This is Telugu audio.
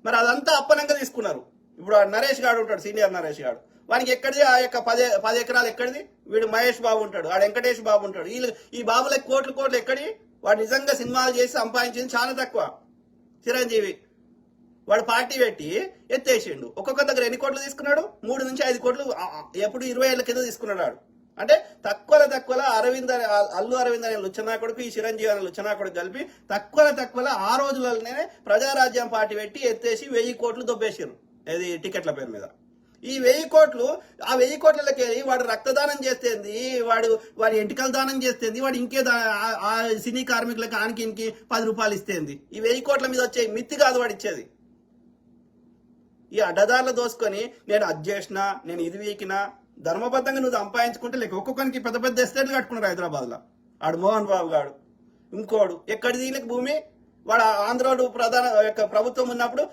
మరి అదంతా అప్పనంగా తీసుకున్నారు. ఇప్పుడు ఆ నరేష్ గాడు ఉంటాడు, సీనియర్ నరేష్ గాడు, వానికి ఎక్కడిది ఆ యొక్క 10 ఎకరాలు ఎక్కడిది? వీడు మహేష్ బాబు ఉంటాడు, ఆడు వెంకటేష్ బాబు ఉంటాడు, వీళ్ళు ఈ బాబులకు కోట్లు ఎక్కడి? వాడు నిజంగా సినిమాలు చేసి సంపాదించింది చాలా తక్కువ. చిరంజీవి వాడు పార్టీ పెట్టి ఎత్తేసిండు. ఒక్కొక్క దగ్గర ఎన్ని కోట్లు తీసుకున్నాడు? 3 నుంచి 5 కోట్లు ఎప్పుడు 20 ఏళ్ల కింద తీసుకున్నాడు వాడు. అంటే తక్కువ అల్లు అరవింద్ అనే లుచ్చనా కొడుకు, ఈ చిరంజీవి అనే లుచ్చనా కొడుకు కలిపి తక్కువ ఆ రోజులలోనే ప్రజారాజ్యం పార్టీ పెట్టి ఎత్తేసి 1000 కోట్లు దొబ్బేసారు ఇది టికెట్ల పేరు మీద. ఈ 1000 కోట్లు, ఆ 1000 కోట్లకి వాడు రక్తదానం చేస్తేంది, వాడి ఎంటికల దానం చేస్తేంది, వాడు ఇంకే ఆ సినీ కార్మికులకి ఆనికి 10 రూపాయలు ఇస్తేంది. ఈ 1000 కోట్ల మీద వచ్చే మిత్తి కాదు వాడు ఇచ్చేది. ఈ అడ్డదారులు దోసుకొని నేను అది చేసినా, నేను ఇది వీకినా, ధర్మబద్ధంగా నువ్వు సంపాదించుకుంటే లేక ఒక్కొక్కరికి పెద్ద ఎస్టేట్లు కట్టుకున్నారు హైదరాబాద్లో. ఆడు మోహన్ బాబు గాడు, ఇంకోడు ఎక్కడి దీనికి భూమి, వాడు ఆంధ్రోడు ప్రధాన యొక్క ప్రభుత్వం ఉన్నప్పుడు